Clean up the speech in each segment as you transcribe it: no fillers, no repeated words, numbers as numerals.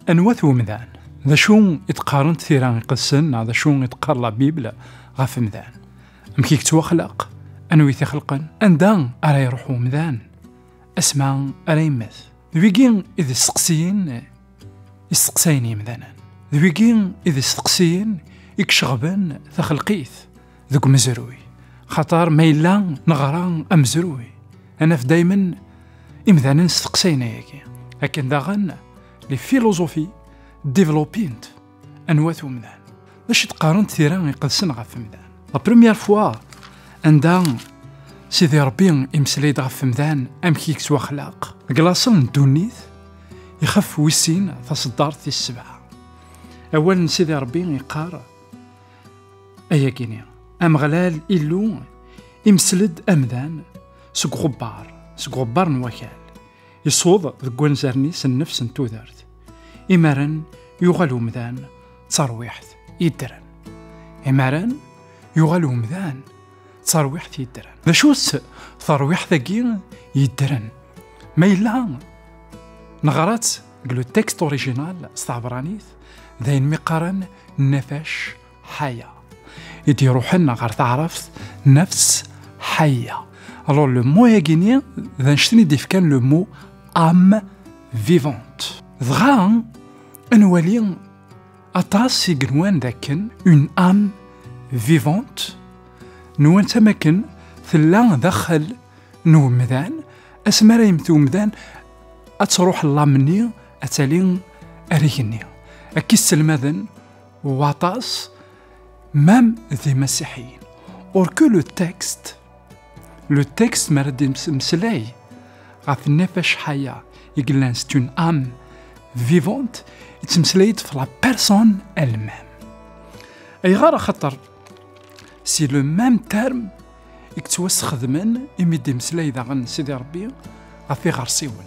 أنوث ومذان ذا شو يتقارن ثيران قسن هذا شو يتقار لا بيبل غاف مذان أمكيك توخلق أنويث خلقا أندان أرى يروحوا مذان أسمع أرى يمث ذويقين إذا استقسيين يستقسيني مذانا ذويقين إذا استقسيين يكشغبن ثخلقيث ذوك مزروي خطر ميلان نغران أمزروي أنا في دايما إمذانا نستقسينا ياكي لكن داغن لي فيلوزوفي ديفلوبينت أنوث ومذان باش تقارن ثيران يقدسن غاف مذان لا بروميير فوا عندها سيدي ربي يمسليد غاف مذان أمكيك سوا خلاق قلاصن دونيث يخف ويسين تصدار في السبعة أولا سيدي ربي يقار أيا كينيا أم غلال إلو يمسلد أمذان سق غبار نوكال يصوض ذكوان زرنيس النفس نتوذرت إمارن يغلو مذان تصرويحت يدرن إمارن يغلو مذان تصرويحت يدرن ذا شوس تصرويح ذاكي يدرن ما إلا نغرات قلو التكست أوريجينال استعبرانيث ذاين مقارن نفش حياة يدي روحنا غير تعرفت نفس حية alors le mot ياكيني ذا نشتني ديف كان لو مو ام فيفونت ضغا انوالي اطاس يقنوان ذاكن اون ام فيفونت نوان تمكن ثلا دخل نو مذان اسمرا يمثو مذان اتروح الله مني اتالين اريكني اكيس المذن واطاس مام ذي مسيحيين اور كو لو تكست مرد مسلاي غاف النفش حياة يقلان ستون ام فيفونت يتمسلايد في لا بيرسون المام اي غار خطر سي لو مام تيرم يكتوسخ ذمن يميدي مسلاي داغن سيدي ربي غافي غارسيون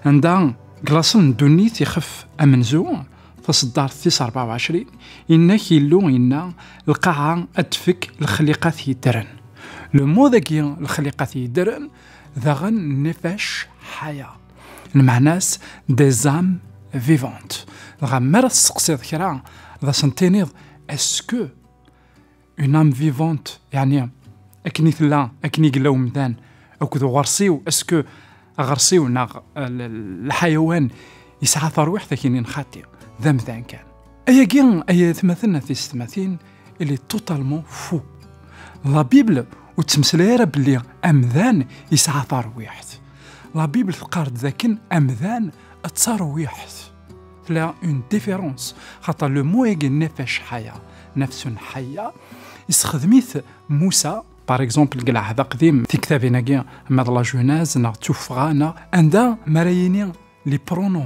عندها كلاصن دونيت يخف امنزو فصدار 24 إنك يلو إنا القاعة أتفك الخليقات يدرن لو مو ذاكي الخليقات يدرن ذاغن نفش حياة المعناس دي زام فيفونت غمر تسقسيض كرا ذا سنتينيض اسكو اون ام فيفونت يعني اكني ثلا اكني قلاو مدان اكو غرسيو اسكو غرسيو ناغ الحيوان يسعى ثروح ثاكينين خاتي ذا مثلا كان أي ثمثلنا في ستماثين اللي توتالمون فو لا بيبل وتمسليرا بلي أمذان يسعى ثرويحت لا بيبل تقارد ذاكن أمذان تصرويحت لا اون ديفيرونس خاطر لو مو يجي نفش حياة نفس حية يستخدميث موسى باغ اكزومبل قلع هذا قديم في كتابنا كاع ماد لا جوناز نا توفغانا عندها مراينين لي برونو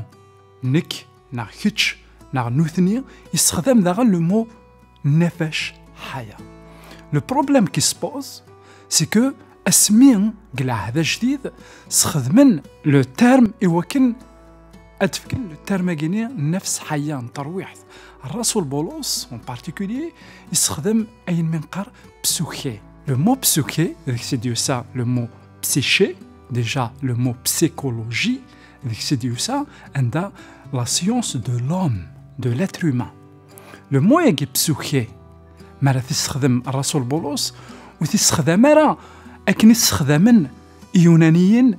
نك نا هيتش نا نوثني يستخدم داغن لو مو نفش حياة لو بروبليم كي سبوز سي كو اسمين قلع هذا جديد استخدمن لو تيرم يوكن أتفكر لو تيرم كيني نفس حياة ترويح الرسول بولس en particulier يستخدم أي منقر بسوكي le mot psyché c'est dû ça le mot psyché déjà le mot psychologie c'est dû ça and la science de l'homme de l'être humain le mot يجي psyché ما راه تستخدم الرسول بولس وتستخدم راه أكن استخدامن يونانيين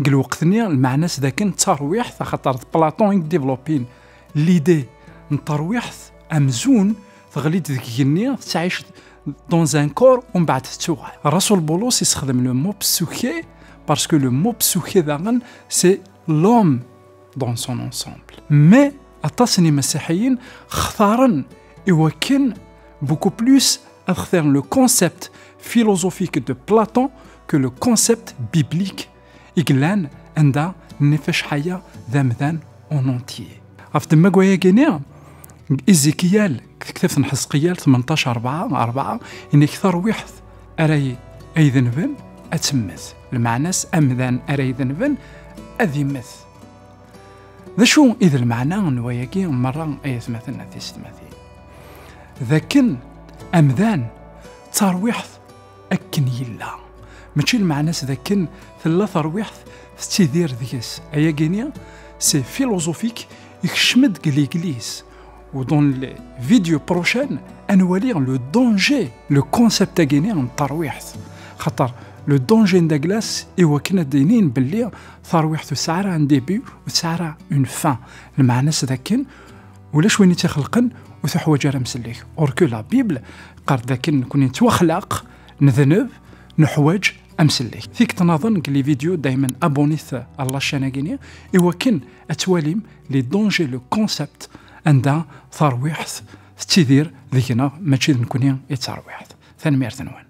قال وقتني المعنى ذاك ترويح خاطر بلاطون ديفلوبين ليدي نترويح امزون تغليد ذيك النية تعيش dans un corps ومن بعد تتوغل الرسول بولس يستخدم لو مو بسوكي باسكو لو مو بسوكي داغن سي لوم dans son ensemble مي أتصني مسيحيين اختارن يوكن beaucoup plus اختارن لو كونسيبت philosophique de Platon que le concept biblique يقلان عندها نفش حياة ذا مذان اون entier عرفت ما قويا كينيا إزيكيال كتبت حزقيال 18:4 إن كثر ويحث أراي أي ذنبن أتمث المعناس أمذان أراي ذنبن أذمث ذا شو إذا المعنى نواياكي مرة أي مثلنا في ستماثيل ذاكن أمذان ترويحث أكن يلا ماشي المعناس ذاكن ثلاث ترويحث تيدير ذيس أيا كينيا سي فيلوزوفيك يكشمد ليغليز. ودون لي فيديو بروشان انوالي لو دونجي لو كونسيبت تاعيني عن الترويح، خاطر لو دونجي ندا كلاس ايوا كنا داينين باللي ترويح تسعر ان ديبي وتسعر اون فان، المعنى ذاكن ولاش وين تخلقن وتحواج راه مسليك. اوركو لا بيبل قال ذاكن كوني توخلق نذنب نحواج امسليك. فيك تنظن لي فيديو دائما ابونيث الله شاناكيني ايوا كن اتواليم لي دونجي لو كونسيبت عندها ترويح تيدير ذيكنا ماشي نكوني يترويح ثاني ميرتنوان.